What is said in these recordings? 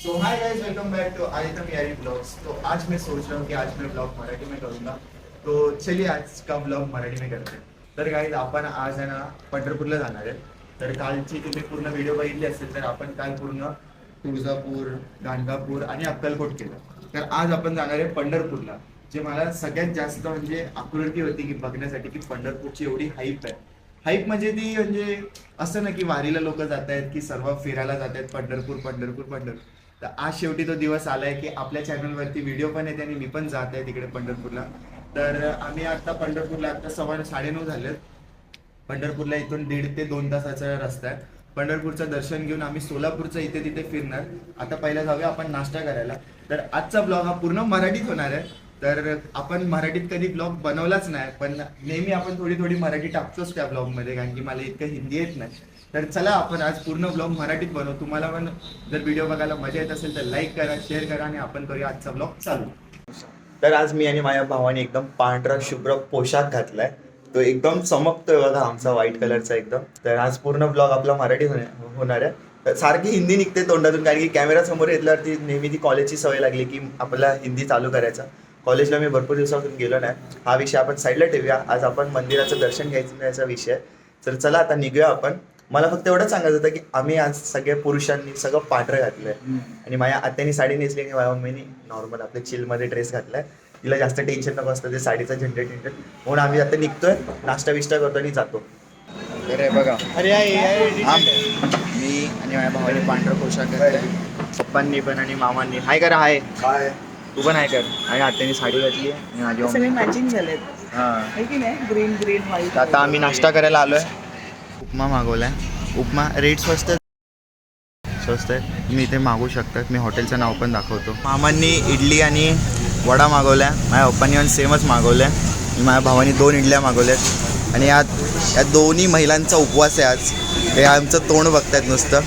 So hi guys, welcome back to Aditya Miyari blogs. तो आज मैं सोच रहा हूँ कि आज मैं ब्लॉग मराठी में करूँगा। तो चलिए आज का ब्लॉग मराठी में करते हैं। तर गाइस आपण आज आहे ना पंढरपूरला जाणार आहे। तर कालची तुम्ही पूर्ण व्हिडिओ बघितली असेल तर आपण काल पूर्ण तुळजापूर, गाणगापूर आणि अक्कलकोट केलं। तर आज आपण जाणार आहे पंढरपूरला, जे मला सगळ्यात जास्त म्हणजे आकृती होती की बघण्यासाठी की पंढरपूरची एवढी हाईप आहे। हाईप म्हणजे ती म्हणजे असं ना की वारीला लोक जात आहेत की सर्व फिरायला जात आहेत पंढरपूर पंढरपूर पंढरपूर। तर आज शेवटी तो दिवस आलाय की आपल्या चॅनलवरती व्हिडिओ पण येते आणि मी पण जात आहे तिकडे पंढरपूरला। तर आम्ही आता पंढरपूरला आता 9:15 झालेत। पंढरपूरला इथून 1.5 ते 2 तासाचा रस्ता आहे। पंढरपूरचं दर्शन घेऊन आम्ही सोलापूरचं इथे तिथे फिरणार। आता पहिला जाऊया आपण नाश्ता करायला। तर आजचा ब्लॉग हा पूर्ण मराठीत होणार आहे। तर आपण मराठीत कधी ब्लॉग बनवलाच नाही, पण नेहमी आपण थोडी थोडी मराठी टाकतोच त्या ब्लॉगमध्ये, कारण की मला इतकं हिंदी येत नाही। तर चला आपण आज पूर्ण ब्लॉग मराठीत बनवू। तुम्हाला पण जर व्हिडिओ बघायला मजा येत असेल तर लाईक करा, शेअर करा आणि आपण करूया आजचा ब्लॉग चालू। तर आज मी आणि माझ्या भावाने एकदम पांढरा शुभ्र पोशाख घातलाय। तो एकदम चमकतोय बघा, आमचा व्हाईट कलरचा एकदम। तर आज पूर्ण ब्लॉग आपला मराठी होणार आहे। तर सारखी हिंदी निघते तोंडातून, कारण की कॅमेरा समोर येतल्यावरती नेहमी ती कॉलेजची सवय लागली की आपल्याला हिंदी चालू करायचा। कॉलेजला मी भरपूर दिवसापासून गेलो नाही। हा विषय आपण साईडला ठेवूया। आज आपण मंदिराचं दर्शन घ्यायचा विषय। तर चला आता निघूया आपण। मला फक्त एवढं सांगायचं होतं की आम्ही आज सगळ्या पुरुषांनी सगळं पांढरं घातलंय आणि माझ्या आत्यानी साडी नेसली आणि माझ्या मम्मीनी नॉर्मल आपल्या चिलमध्ये ड्रेस घातलाय। तिला जास्त टेन्शन नको असतं ते साडीचं झंझट म्हणून आम्ही आता निघतोय, नाश्ता बिष्टा करतो आणि जातो। तर बघा, मी आणि माझ्या भावाने पांढरा पोशाख घातलाय, पप्पांनी पण आणि मामांनी हाय करा, हाय हाय, तू पण हाय कर। आणि आत्यानी साडी घातली आणि माझी सगळे मॅचिंग झालेत हां। की नाही, ग्रीन ग्रीन व्हाईट। आता आम्ही नाश्ता करायला आलोय। उपमा मागवलाय। उपमा रेट स्वस्त आहे, तुम्ही इथे मागवू शकतात। मी हॉटेलचं नाव पण दाखवतो। मामांनी इडली आणि वडा मागवल्या, माझ्या पप्पांनी पण सेमच मागवल्या आणि माझ्या भावानी 2 इडल्या मागवल्यात। आणि या दोन्ही महिलांचा उपवास आहे आज। हे आमचं तोंड बघतायत नुसतं।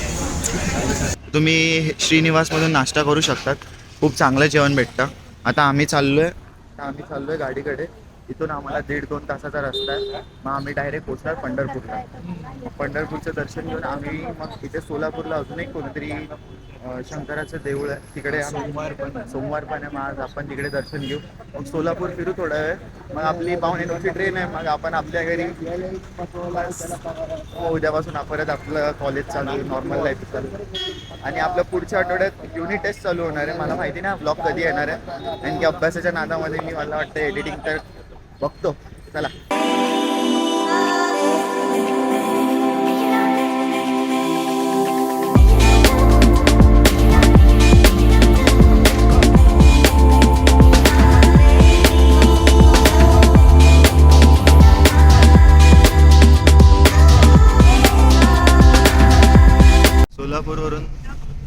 तुम्ही श्रीनिवासमधून नाश्ता करू शकतात, खूप चांगलं जेवण भेटतं। आता आम्ही चाललोय गाडीकडे। इथून आम्हाला 1.5-2 तासाचा रस्ता आहे। मग आम्ही डायरेक्ट पोहोचणार पंढरपूरला। पंढरपूरचं दर्शन घेऊन आम्ही मग इथे सोलापूरला अजून एक कोणतरी शंकराचं देऊळ आहे, तिकडे सोमवार पण आहे। मग आज आपण तिकडे दर्शन घेऊ, मग सोलापूर फिरू थोडा वेळ। मग आपली 9:45ची ट्रेन आहे, मग आपण आपल्या घरी। उद्यापासून परत आपलं कॉलेज चालू, नॉर्मल लाईफ चालू। आणि आपल्या पुढच्या आठवड्यात युनिट टेस्ट चालू होणार आहे। मला माहिती नाही ब्लॉग कधी येणार आहे, कारण की अभ्यासाच्या नादामध्ये मी, मला वाटतं एडिटिंग तर बघतो। चला,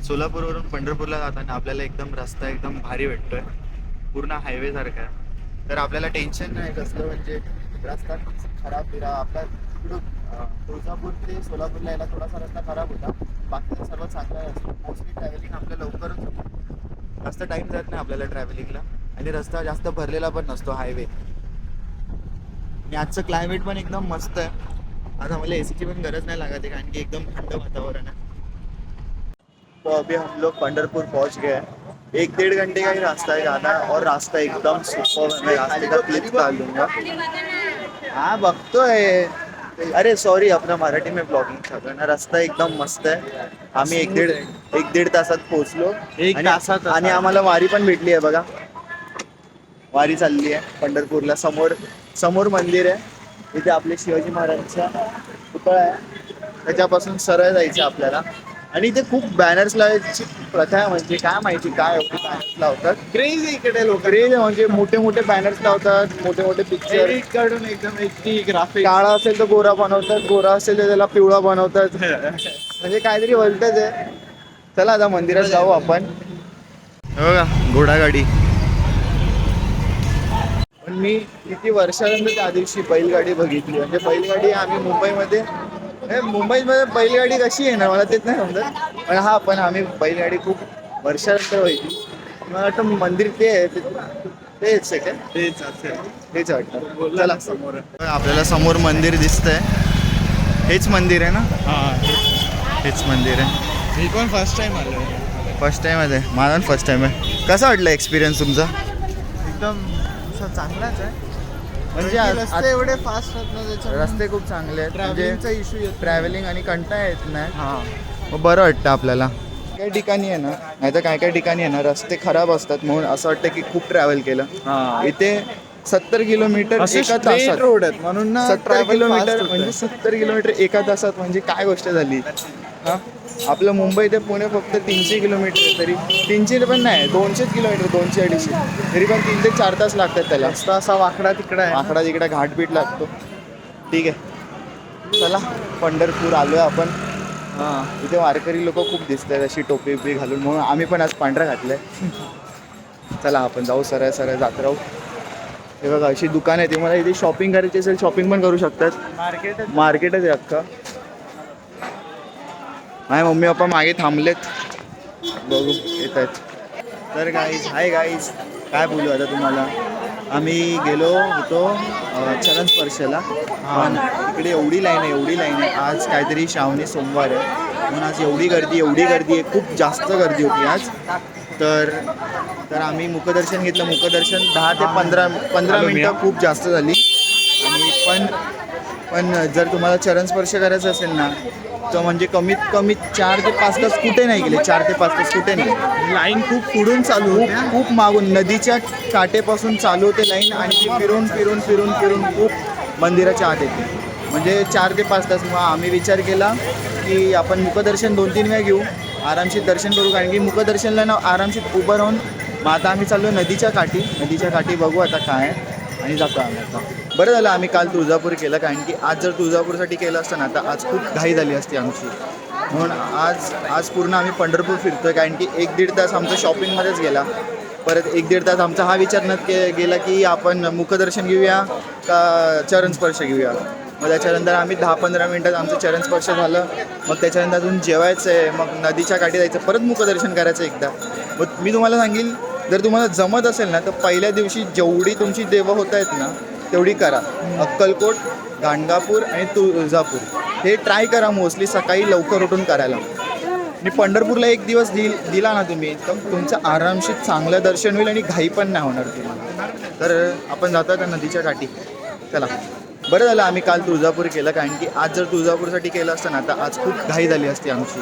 सोलापूरवरून पंढरपूरला जाताना आपल्याला एकदम रस्ता एकदम भारी भेटतोय, पूर्ण हायवे सारखा आहे। तर आपल्याला टेन्शन नाही कसलं, म्हणजे रस्ता खराब बिरा आपला तिकडून तुळजापूर ते सोलापूरला यायला थोडासा रस्ता खराब होता, बाकी सर्व चांगला आहे। मोस्टली ट्रॅव्हलिंग आपल्या लवकरच होतं, जास्त टाईम जात नाही आपल्याला ट्रॅव्हलिंगला, आणि रस्ता जास्त भरलेला पण नसतो हायवे। आणि आजचं क्लायमेट पण एकदम मस्त आहे। आज आम्हाला एसीची पण गरज नाही लागत आहे, कारण की एकदम थंड वातावरण आहे। तो अभी हम लोग पंढरपुर पहुंच गए हैं। 1-1.5 घंटे का ही रास्ता है ज़्यादा, और रास्ता एकदम सुपर है। मैं रास्ते का क्लिप डाल दूंगा। हाँ बघतोय, अरे सॉरी, अपना मराठी में ब्लॉगिंग चालू है ना। रस्ता एकदम मस्त आहे। आम्ही 1-1.5 तासात पोहोचलो, आणि आम्हाला वारी पण भेटली आहे बघा। वारी चालली आहे पंढरपूरला। समोर मंदिर आहे, इथे आपले शिवाजी महाराजांचा पुतळा आहे, त्याच्यापासून सरळ जायचं आपल्याला। आणि इथे खूप बॅनर्स लावायची प्रथा आहे, म्हणजे काय माहिती काय एवढे बॅनर्स लावतात। क्रेज इकडे लोक, क्रेज म्हणजे मोठे मोठे बॅनर्स लावतात, मोठे मोठे पिक्चर काढून एकदम ग्राफिक। काळा असेल तर गोरा बनवतात, गोरा असेल तर त्याला पिवळा बनवतात, म्हणजे काहीतरी बोलतच आहे। चला आता मंदिरात जाऊ आपण। बघा घोडागाडी, पण मी किती वर्षानंतर त्या दिवशी बैलगाडी बघितली। म्हणजे बैलगाडी आम्ही मुंबईमध्ये बैलगाडी कशी आहे ना, मला तेच नाही समजत। पण हा, पण आम्ही बैलगाडी खूप वर्षानंतर व्हायची। मला वाटतं मंदिर ते आहे, तेच आहे का? तेच वाटतं। चला समोर, आपल्याला समोर मंदिर दिसतंय, हेच मंदिर आहे ना? हेच मंदिर आहे। मी पण फर्स्ट टाइम आलोय। फर्स्ट टाइम आहे माझा फर्स्ट टाइम आहे. कसा वाटला एक्सपिरियन्स तुमचा? एकदम असा चांगलाच आहे. म्हणजे रस्ते एवढे फास्ट आहेत ना त्याच्यामुळे रस्ते खूप चांगले आहेत. ट्रॅव्हलिंगचा इश्यू येतो. ट्रॅव्हलिंग आणि कंटाळा येत नाही. हां मग बरं वाटतं आपल्याला. काही ठिकाणी आहे ना, नाही तर काय ठिकाणी आहे ना रस्ते खराब असतात म्हणून असं वाटतं की खूप ट्रॅव्हल केलं. इथे 70 किलोमीटर एका तासात. रोड आहेत म्हणून ना 70 किलोमीटर म्हणजे 70 किलोमीटर एका तासात म्हणजे काय गोष्ट झाली. हां आपलं मुंबई ते पुणे फक्त 300 किलोमीटर आहे, तरी 300 पण नाही 200 किलोमीटर 200-250 तरी पण 3 ते 4 तास लागतात त्याला. रस्ता असा वाकडा तिकडा आहे. आकडा तिकडे घाटबीट लागतो. ठीक आहे चला पंढरपूर आलोय आपण. हां इथे वारकरी लोक खूप दिसत आहेत अशी टोपी बिपी घालून, म्हणून आम्ही पण आज पांढरा घातलंय. चला आपण जाऊ सरळ सरळ जात राहू. हे बघा अशी दुकान आहे, तुम्हाला इथे शॉपिंग करायची असेल शॉपिंग पण करू शकतात. मार्केटच आहे अख्खा. माझे मम्मी पप्पा मागे थांबलेत, बघू येत आहेत. तर गाईज हाय गाईज, काय बोलू आता तुम्हाला. आम्ही गेलो होतो चरण स्पर्शला, पण इकडे एवढी लाईन आहे. आज काहीतरी श्रावणी सोमवार आहे म्हणून आज एवढी गर्दी आहे, खूप जास्त गर्दी होती आज. तर आम्ही मुखदर्शन घेतलं. मुखदर्शन 10 ते 15 मिनटं खूप जास्त झाली. आणि पण जर तुम्हाला चरण स्पर्श करायचं असेल ना तर म्हणजे कमीत कमी 4 ते 5 तास कुठे नाही गेले. 4 ते 5 तास कुठे नाही. लाईन खूप पुढून चालू होती. खूप मागून नदीच्या काठेपासून चालू होते लाईन आणि ती फिरून खूप मंदिराच्या आत येते. म्हणजे 4 ते 5 तास. मग आम्ही विचार केला की आपण मुखदर्शन 2-3 वेळा घेऊ, आरामशीर दर्शन करू, कारण की मुखदर्शनला ना आरामशीर उभं राहून. मग आता आम्ही चाललो नदीच्या काठी बघू आता काय आणि जातो आम्ही आता. बरं झालं आम्ही काल तुळजापूर केलं, कारण की आज जर तुळजापूरसाठी केलं असतं ना तर आज खूप घाई झाली असती आमची. म्हणून आज पूर्ण आम्ही पंढरपूर फिरतोय, कारण की 1-1.5 तास आमचा शॉपिंगमध्येच गेला. परत 1-1.5 तास आमचा हा विचार न गेला की आपण मुखदर्शन घेऊया का चरण स्पर्श घेऊया. मग त्याच्यानंतर आम्ही 10-15 मिनटात आमचं चरण स्पर्श झालं. मग त्याच्यानंतर अजून जेवायचं आहे, मग नदीच्या काठी जायचं, परत मुखदर्शन करायचं एकदा. मग मी तुम्हाला सांगेल जर तुम्हाला जमत असेल ना तर पहिल्या दिवशी जेवढी तुमची देवं होत आहेत ना तेवढी करा. अक्कलकोट, गाणगापूर आणि तुळजापूर हे ट्राय करा मोस्टली सकाळी लवकर उठून करायला. आणि पंढरपूरला एक दिवस दिला ना तुम्ही तर तुमचं आरामशीर चांगलं दर्शन होईल आणि घाई पण नाही होणार तुम्हाला. तर आपण जातो त्या नदीच्या काठी. चला बरं झालं आम्ही काल तुळजापूर केलं, कारण की आज जर तुळजापूरसाठी केलं असतं ना तर आज खूप घाई झाली असती आमची.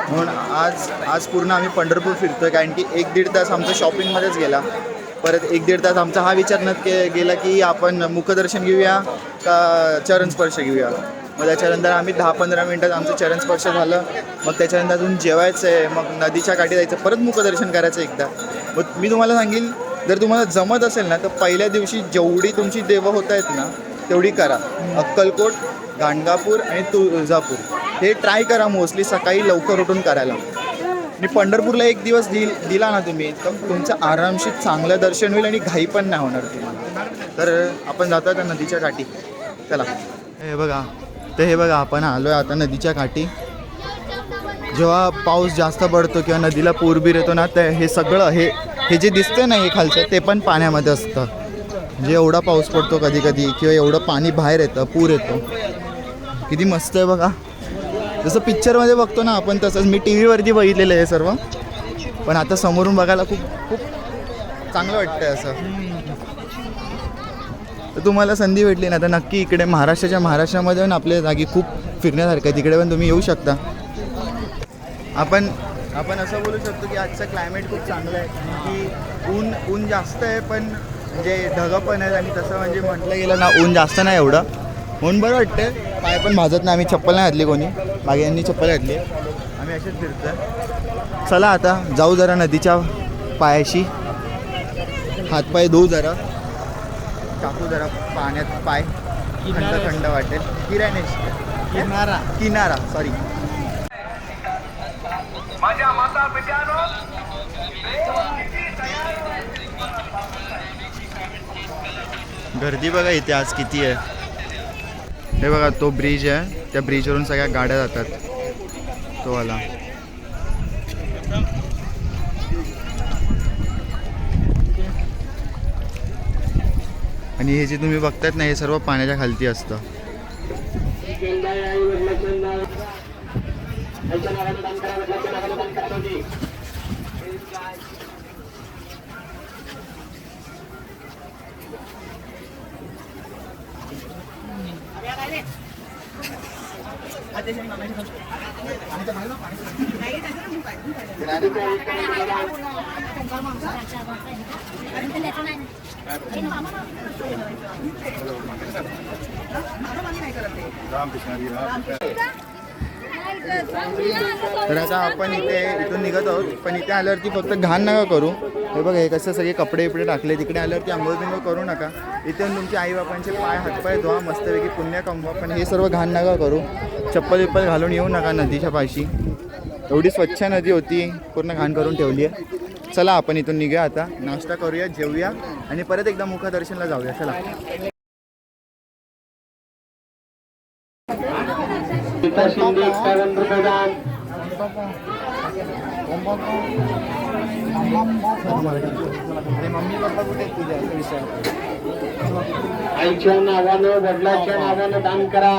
म्हणून आज पूर्ण आम्ही पंढरपूर फिरतोय, कारण की 1-1.5 तास आमचं शॉपिंगमध्येच गेला. परत 1-1.5 तास आमचा हा विचार न गेला की आपण मुखदर्शन घेऊया का चरण स्पर्श घेऊया. मग त्याच्यानंतर आम्ही 10-15 मिनटात आमचं चरण स्पर्श झालं. मग त्याच्यानंतर अजून जेवायचं आहे, मग नदीच्या काठी जायचं, परत मुखदर्शन करायचं एकदा. मग मी तुम्हाला सांगेल जर तुम्हाला जमत असेल ना तर पहिल्या दिवशी जेवढी तुमची देवं होत आहेत ना तेवढी करा. अक्कलकोट, गाणगापूर आणि तुळजापूर हे ट्राय करा मोस्टली सकाळी लवकर उठून करायला. आणि पंढरपूरला एक दिवस दिला ना तुम्ही तर तुमचं आरामशीर चांगलं दर्शन होईल आणि घाई पण नाही होणार तुम्हाला. तर आपण जातो त्या नदीच्या काठी. चला हे बघा आपण आलो आहे आता नदीच्या काठी. जेव्हा पाऊस जास्त पडतो किंवा नदीला पूरबीर येतो ना तर हे सगळं हे जे दिसतं ना हे खालचं ते पण पाण्यामध्ये असतं. म्हणजे एवढा पाऊस पडतो कधी किंवा एवढं पाणी बाहेर येतं, पूर येतो. किती मस्त आहे बघा. जसं पिक्चरमध्ये बघतो ना आपण तसंच. मी टी व्हीवरती बघितलेलं आहे सर्व, पण आता समोरून बघायला खूप चांगलं वाटतंय असं. तर तुम्हाला संधी भेटली ना तर नक्की इकडे महाराष्ट्रामध्ये पण आपल्या जागी खूप फिरण्यासारखं आहे, तिकडे पण तुम्ही येऊ शकता. आपण असं बोलू शकतो की आजचं क्लायमेट खूप चांगलं आहे, की ऊन जास्त आहे पण म्हणजे ढगं पण आहेत. आणि तसं म्हणजे म्हटलं गेलं ना ऊन जास्त नाही एवढं, म्हणून बरं वाटतं. पाय पण भाजत नाही. आम्ही चप्पल नाही घातली, कोणी मागे यांनी चप्पल घातली. आम्ही असेच फिरतोय. चला आता जाऊ जरा नदीच्या पायाशी, हातपाय धुऊ जरा, टाकू जरा पाण्यात पाय, थंड वाटेल. किनारा सॉरी. माझ्या माता पित्यानो गर्दी बघा इथे आज किती आहे. हे बघा तो ब्रिज आहे, त्या ब्रिजवरून सगळ्या गाड्या जातात तो वाला. आणि हे जे तुम्ही बघतायत ना हे सर्व पाण्याच्या खालती असतं. तर आता आपण इथून निघत आहोत, पण इथे आल्यावरती फक्त घाण नका करू. हे बघा, हे कसं सगळे कपडे बिपडे टाकले. तिकडे आल्यावरती आंघोळ बिंघोळ करू नका. इथे तुमच्या आईबापांचे पाय हातपाय धुवा, मस्तपैकी पुण्य कमवा. पण हे सर्व घाण नका करू. चप्पल बिप्पल घालून येऊ नका नदीच्या पाशी. एवढी स्वच्छ नदी होती, पूर्ण घाण करून ठेवली आहे. चला आपण इथून निघूया आता, नाश्ता करूया, जेवूया आणि परत एकदा मुखदर्शनला जाऊया. चला. मम्मी पप्पा कुठे आहेत तुझ्या विषय? आईच्या नावानं वडिलांच्या नावानं दान करा.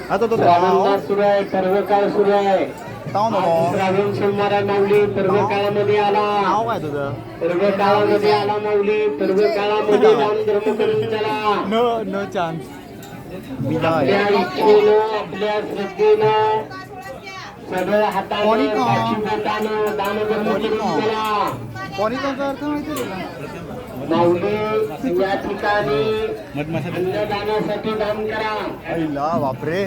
आता तो स्वानंदा सुरू आहे, सर्व काळ सुरू आहे. श्रावण सोमवार माऊली सर्व काळामध्ये आला. नाव काय तुझं? सर्व काळामध्ये आला माऊली, सर्व काळामध्ये दान धर्म करून चला. No chance. आपल्या इच्छेनं, आपल्या श्रद्धेनं, सगळं हातानं, साक्षी बोटानं दान धर्म करून चला. कोणीचा अर्थ माहिती तुला? माऊली या ठिकाणी अन्नदानासाठी दान करा. अय्ला बापरे.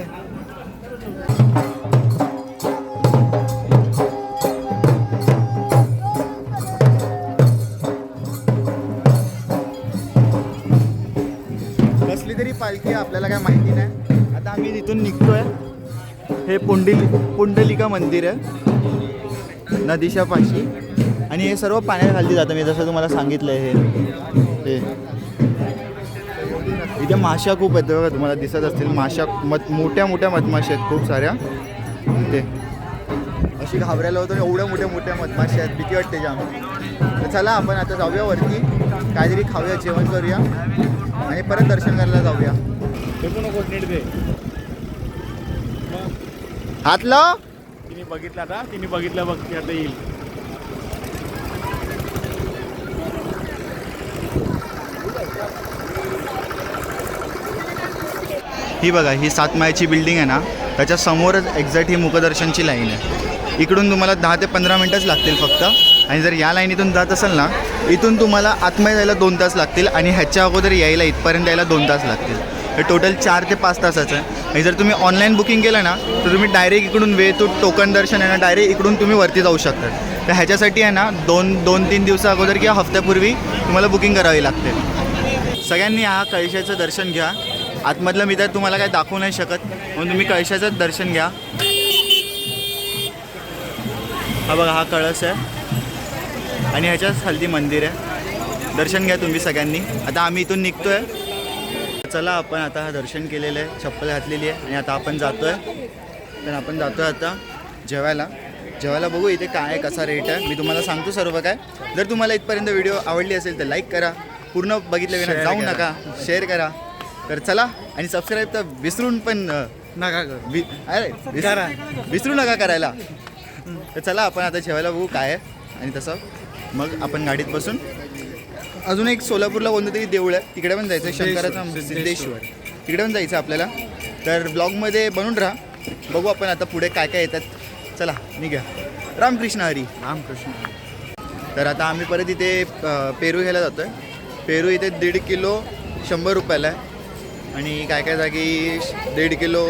कसली तरी पालखी आपल्याला काय माहिती नाही. आता आम्ही तिथून निघतोय. हे पुंडलिका मंदिर आहे नदीच्या पाशी, आणि हे सर्व पाण्याखाली जातं. मी जसं तुम्हाला सांगितलं हे इथे माशा खूप आहेत बघा, तुम्हाला दिसत असतील माशा. मोठ्या मोठ्या मधमाशा आहेत खूप साऱ्या. ते अशी घाबरायला होतं, एवढ्या मोठ्या मोठ्या मधमाशा आहेत, भीती वाटते जाम. तर चला आपण आता जाऊया वरती, काहीतरी खाऊया, जेवण करूया आणि परत दर्शन करायला जाऊया. हात लाव. तिने बघितला आता, तिने बघितलं बघ, ती आता येईल. ही बघा, ही 7 माळ्याची बिल्डिंग आहे ना, त्याच्या समोरच एक्झॅक्ट ही मुखदर्शनची लाईन आहे. इकडून तुम्हाला 10 ते 15 मिनटंच लागतील फक्त. आणि जर या लाईनीतून जात असाल ना, इथून तुम्हाला आतमध्ये जायला 2 तास लागतील आणि ह्याच्या अगोदर यायला इथपर्यंत यायला 2 तास लागतील. हे टोटल 4 ते 5 तासाचं आहे. आणि जर तुम्ही ऑनलाईन बुकिंग केलं ना, तर तुम्ही डायरेक्ट इकडून टोकन दर्शन आहे ना, डायरेक्ट इकडून तुम्ही वरती जाऊ शकता. तर ह्याच्यासाठी आहे ना 2-3 दिवसा अगोदर किंवा हफ्त्यापूर्वी तुम्हाला बुकिंग करावी लागते. सगळ्यांनी हा कळशाचं दर्शन घ्या. आतमधलं मी तर तुम्हाला काय दाखवू नाही शकत, म्हणून तुम्ही कळशाचंच दर्शन घ्या. हा बघा, हा कळस आहे आणि ह्याच्याच खालती मंदिर आहे. दर्शन घ्या तुम्ही सगळ्यांनी. आता आम्ही इथून निघतोय. चला आपण आता हा दर्शन केलेलं आहे, चप्पल घातलेली आहे आणि आता आपण जातोय. तर आपण जातोय आता जेवायला बघू इथे काय कसा रेट आहे. मी तुम्हाला सांगतो सर्व काय. जर तुम्हाला इथपर्यंत व्हिडिओ आवडली असेल तर लाईक करा, पूर्ण बघितलं विना जाऊ नका, शेअर करा. तर चला, आणि सबस्क्राईब तर विसरून पण नका विसरू नका करायला. तर चला आपण आता जेवायला बघू काय आहे. आणि तसं मग आपण गाडीत बसून अजून एक सोलापूरला कोणतं तरी देऊळ आहे, तिकडे पण जायचं, शंकराचं सिद्धेश्वर, तिकडे पण जायचं आपल्याला. तर ब्लॉगमध्ये बनून राहा. बघू आपण आता पुढे काय काय येतात. चला निघा. रामकृष्ण हरी. रामकृष्ण. तर आता आम्ही परत इथे पेरू घ्यायला जातो आहे. पेरू इथे 1.5 किलो 100 रुपयाला आहे. आणि काय काय जागी 1.5 किलो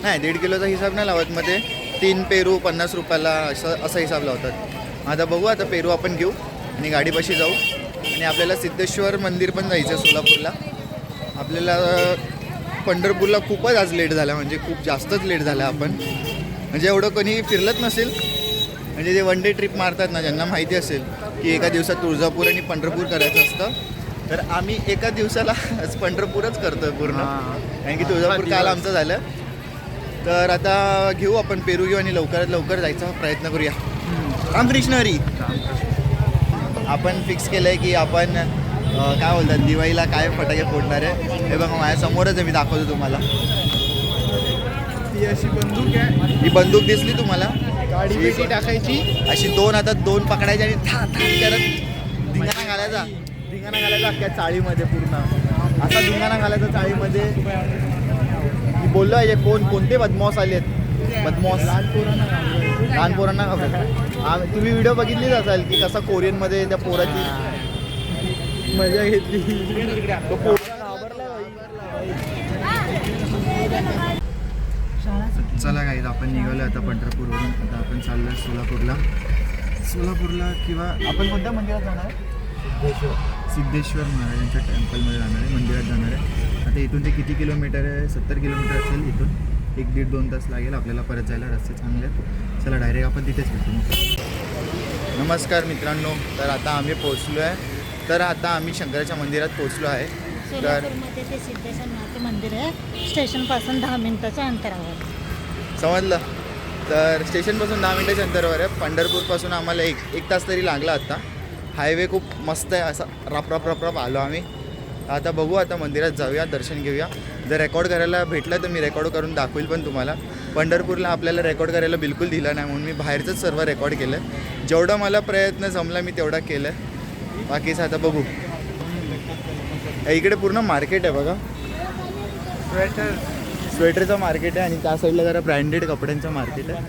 नाही, 1.5 किलोचा हिसाब नाही लावत. मध्ये 3 पेरू 50 रुपयाला असा हिसाब लावतात. आता बघू, आता पेरू आपण घेऊ आणि गाडीपाशी जाऊ. आणि आपल्याला सिद्धेश्वर मंदिर पण जायचं आहे सोलापूरला. आपल्याला पंढरपूरला खूपच आज लेट झाला, म्हणजे खूप जास्तच लेट झाला. आपण म्हणजे एवढं कोणी फिरलंच नसेल. म्हणजे जे वन डे ट्रिप मारतात ना, ज्यांना माहिती असेल की एका दिवसात तुळजापूर आणि पंढरपूर करायचं असतं, तर आम्ही एका दिवसाला पंढरपूरच करतो आहे पूर्ण. कारण की तुळजापूर काल आमचं झालं. तर आता घेऊ आपण पेरू घेऊ आणि लवकरात लवकर जायचा प्रयत्न करूया. रामकृष्ण हरी. आपण फिक्स केलं आहे की आपण काय बोलतात, दिवाळीला काय फटाके फोडणार आहे. हे बघा माझ्यासमोरच आहे, मी दाखवतो तुम्हाला. ती अशी बंदूक आहे, ही बंदूक दिसली तुम्हाला, गाडी पेटी टाकायची, अशी 2 हातात 2 पकडायचे आणि था करत धिंगाणा घालायचा अख्ख्या चाळीमध्ये. पूर्ण असा धिंगाणा घालायचा चाळीमध्ये. ही बोललो आहे कोणते बदमॉस आलेत बदमॉस लहान पोरांना घाबरत. तुम्ही व्हिडिओ बघितलीच असाल की कसा कोरियनमध्ये त्या पोराची मजा घेतली. तो पोरगा घाबरला बाई. चला काही आपण निघालो आता पंढरपूरवरून. आता आपण चाललो सोलापूरला किंवा आपण कोणत्या मंदिरात जाणार आहे? सिद्धेश्वर महाराजांच्या टेम्पलमध्ये जाणार आहे, मंदिरात जाणार आहे. आता इथून ते किती किलोमीटर आहे? 70 किलोमीटर असेल. इथून 1-1.5-2 तास लागेल आपल्याला परत जायला. रस्ते चांगले आहेत. चला डायरेक्ट आपण तिथेच भेटू. नमस्कार मित्रांनो, तर आता आम्ही पोहोचलो आहे. तर आता आम्ही शंकराच्या मंदिरात पोहोचलो आहे. तर सोलापूरमध्ये ते सिद्धेश्वर महादेव मंदिर आहे. स्टेशनपासून 10 मिनिटाच्या अंतरावर. समजलं. तर स्टेशनपासून 10 मिनिटाच्या अंतरावर आहे. पंढरपूरपासून आम्हाला एक तास तरी लागला. आता हायवे खूप मस्त आहे. असा रप आलो आम्ही. आता बघू, आता मंदिरात जाऊया, दर्शन घेऊया. जर रेकॉर्ड करायला भेटलं तर मी रेकॉर्ड करून दाखवेल. पण तुम्हाला पंढरपूरला आपल्याला रेकॉर्ड करायला बिलकुल दिलं नाही, म्हणून मी बाहेरचंच सर्व रेकॉर्ड केलं. जेवढा मला प्रयत्न जमला मी तेवढा केलं. बाकीचं आता बघू. इकडे पूर्ण मार्केट आहे बघा. स्वेटरचं मार्केट आहे आणि त्या साईडला जरा ब्रँडेड कपड्यांचं मार्केट आहे.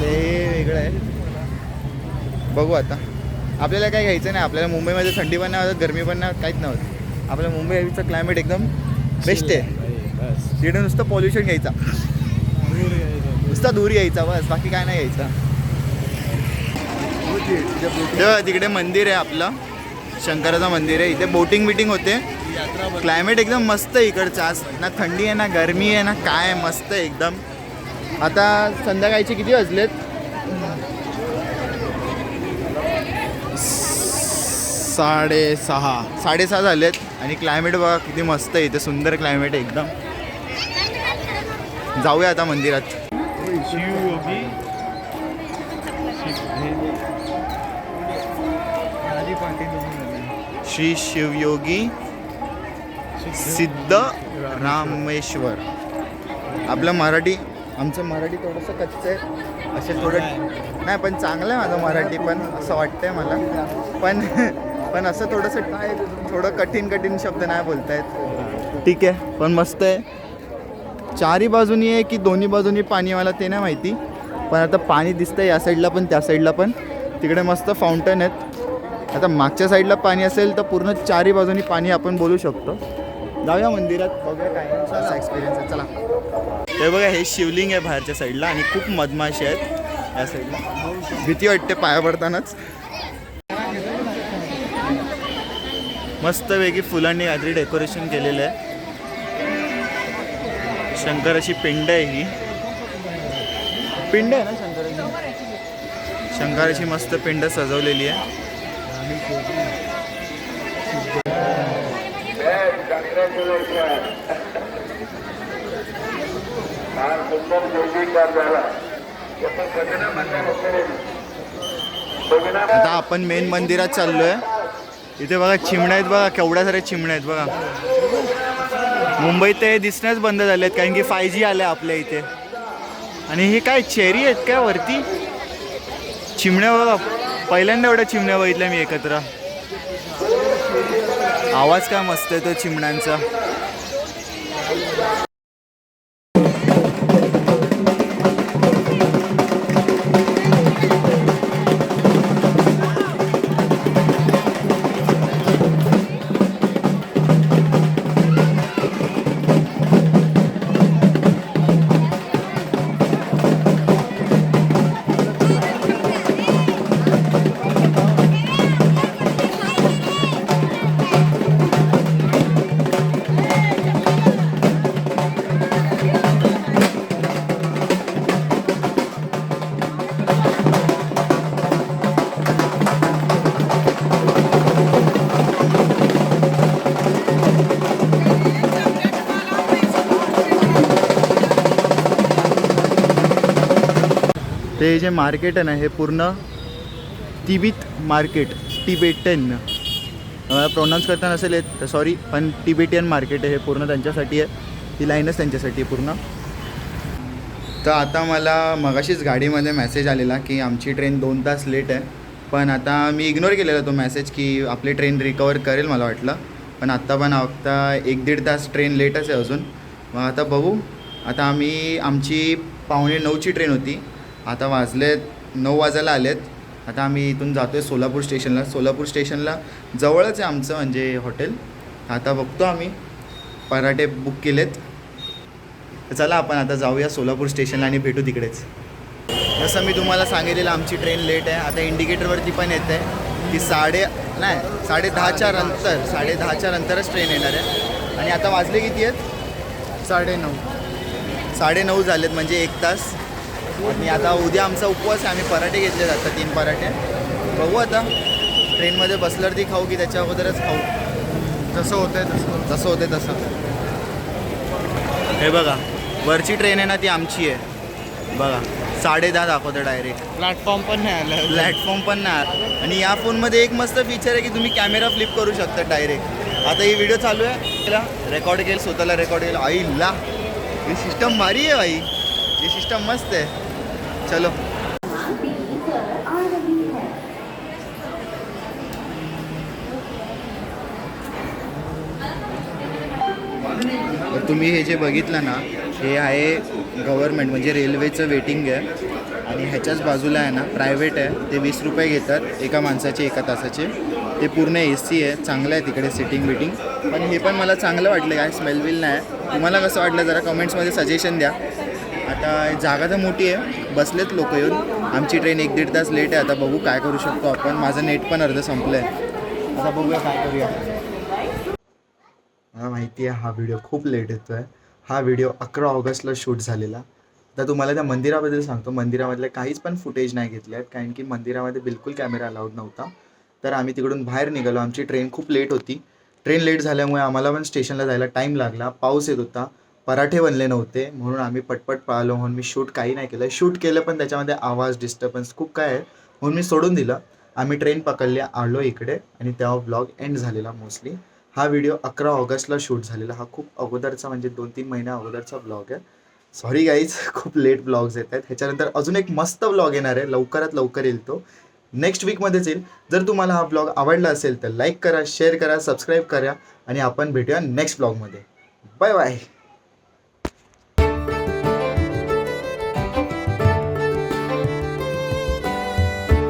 ते वेगळं आहे. बघू आता. आपल्याला काय घ्यायचं नाही. आपल्याला मुंबईमध्ये थंडी पण नाही होत, गरमी पण नाही, काहीच नाही होत. आपल्या मुंबईचं क्लायमेट एकदम बेस्ट आहे. तिकडे नुसतं पॉल्युशन घ्यायचा, नुसता दूर यायचा बस, बाकी काय नाही घ्यायचं. तिकडे मंदिर आहे आपलं, शंकराचं मंदिर आहे. इथे बोटिंग होते. क्लायमेट एकदम मस्त आहे इकडचं. आज ना थंडी आहे ना गरमी आहे ना काय, मस्त आहे एकदम. आता संध्याकाळचे किती वाजलेत? 6:30 झालेत. आणि क्लायमेट बघा किती मस्त आहे इथे, सुंदर क्लायमेट आहे एकदम. जाऊया आता मंदिरात. श्री शिवयोगी सिद्धरामेश्वर. आपलं मराठी, आमचं मराठी थोडंसं कच्चं आहे. असे थोडं नाही, पण चांगलं आहे माझं मराठी पण, असं वाटतंय मला. पण असं थोडंसं थोडं कठीण शब्द नाही बोलतायत. ठीक आहे, पण मस्त आहे. चारी बाजूनी आहे की दोन्ही बाजूनी पाणी, मला ते नाही माहिती. पण आता पाणी दिसतंय या साईडला पण त्या साईडला पण. तिकडे मस्त फाउंटन आहेत. आता मागच्या साईडला पाणी असेल तर पूर्ण चारी बाजूनी पाणी आपण बोलू शकतो. जाऊया मंदिरात, बघूया काय असा एक्सपिरियन्स आहे. चला. ते बघा, हे शिवलिंग आहे बाहेरच्या साईडला आणि खूप मधमाशी आहेत या साईडला. भीती वाटते पाया पडतानाच. मस्त वेगळी फुलांनी काहीतरी डेकोरेशन केलेलं आहे. शंकराची पिंड आहे ही. पिंड आहे ना शंकराची? शंकराची मस्त पिंड सजवलेली आहे. आता आपण मेन मंदिरात चाललोय. इथे बघा चिमण्या आहेत, बघा केवढ्या साऱ्या चिमण्या आहेत बघा. मुंबईत ते दिसण्याच बंद झाले आहेत कारण की 5G आलं आपल्या इथे. आणि हे काय चेरी आहेत काय वरती? चिमण्या बघा, पहिल्यांदा एवढ्या चिमण्या बघितल्या मी एकत्र. आवाज काय मस्त आहे तो चिमण्यांचा. ते जे मार्केट आहे ना हे पूर्ण तिबेट मार्केट, टिबेटन, मला प्रोनाऊन्स करता नसेल येत तर सॉरी, पण टिबेटियन मार्केट आहे हे पूर्ण, त्यांच्यासाठी आहे. ती लाईनच त्यांच्यासाठी आहे पूर्ण. तर आता मला मगाशीच गाडीमध्ये मेसेज आलेला की आमची ट्रेन 2 तास लेट आहे. पण आता मी इग्नोर केलेला तो मेसेज की आपली ट्रेन रिकवर करेल मला वाटलं. पण आत्ता 1-1.5 तास ट्रेन लेटच आहे अजून. मग आता बघू. आता आमची 8:45ची ट्रेन होती, आता वाजलेत 9 वाजायला आलेत. आता आम्ही इथून जातो आहे सोलापूर स्टेशनला. सोलापूर स्टेशनला जवळच आहे आमचं म्हणजे हॉटेल. आता बघतो आम्ही पराठे बुक केलेत. तर चला आपण आता जाऊया सोलापूर स्टेशनला आणि भेटू तिकडेच. जसं मी तुम्हाला सांगितलेलं आमची ट्रेन लेट आहे. आता इंडिकेटरवरती पण येत आहे की 10:30च्या नंतरच ट्रेन येणार आहे. आणि आता वाजले किती आहेत? 9:30 झालेत म्हणजे 1 तास. आणि आता उद्या आमचा उपवास आहे. आम्ही पराठे घेतले जातात 3 पराठे. बघू आता ट्रेनमध्ये बसल्यावरती खाऊ की त्याच्या अगोदरच खाऊ, जसं होतं तसं. हे बघा वरची ट्रेन आहे ना ती आमची आहे बघा. 10:30 दाखवतं डायरेक्ट. प्लॅटफॉर्म पण नाही आलं. प्लॅटफॉर्म पण नाही. आणि या फोनमध्ये एक मस्त फीचर आहे की तुम्ही कॅमेरा फ्लिप करू शकता डायरेक्ट. आता ही व्हिडिओ चालू आहे, त्याला रेकॉर्ड केलं, स्वतःला रेकॉर्ड केलं. आईला ही सिस्टम भारी आहे भाई, ही सिस्टम मस्त आहे. चलो तुम्ही हे जे बघितलं ना हे आहे गव्हर्मेंट म्हणजे रेल्वेचं वेटिंग आहे. आणि ह्याच्याच बाजूला आहे ना प्रायव्हेट आहे, ते 20 रुपये घेतात एका माणसाचे 1 तासाचे. ते पूर्ण AC आहे, चांगलं आहे तिकडे सिटिंग बिटिंग. पण हे पण मला चांगलं वाटलं, काय स्मेल बिल नाही. तुम्हाला कसं वाटलं जरा कमेंट्समध्ये सजेशन द्या. आता जागा तर मोठी आहे, बसलेत लोक येऊन. आमची ट्रेन 1-1.5 तास लेट आहे. आता बघू काय करू शकतो आपण. माझं नेट पण अर्धं संपलं आहे. आता बघूया काय करूया. मला माहिती आहे हा व्हिडिओ खूप लेट येतो आहे. हा व्हिडिओ 11 ऑगस्टला शूट झालेला. तर तुम्हाला त्या मंदिराबद्दल सांगतो. मंदिरामधले काहीच पण फुटेज नाही घेतले आहेत कारण की मंदिरामध्ये बिलकुल कॅमेरा अलाउड नव्हता. तर आम्ही तिकडून बाहेर निघालो. आमची ट्रेन खूप लेट होती. ट्रेन लेट झाल्यामुळे आम्हाला पण स्टेशनला जायला टाईम लागला. पाऊस येत होता, पराठे बनले नव्हते, म्हणून आम्ही पटपट पळालो. म्हणून मी शूट काही नाही केलं. शूट केलं पण त्याच्यामध्ये आवाज डिस्टर्बन्स खूप काय आहे म्हणून मी सोडून दिलं. आम्ही ट्रेन पकडली, आलो इकडे आणि तेव्हा ब्लॉग एंड झालेला मोस्टली. हा व्हिडिओ 11 ऑगस्टला शूट झालेला. हा खूप अगोदरचा म्हणजे 2-3 महिन्या अगोदरचा ब्लॉग आहे. सॉरी गाईज, खूप लेट ब्लॉग्स येत आहेत. ह्याच्यानंतर अजून एक मस्त ब्लॉग येणार आहे, लवकरात लवकर येईल. तो नेक्स्ट वीकमध्येच येईल. जर तुम्हाला हा ब्लॉग आवडला असेल तर लाईक करा, शेअर करा, सबस्क्राईब करा आणि आपण भेटूया नेक्स्ट ब्लॉगमध्ये. Bye bye.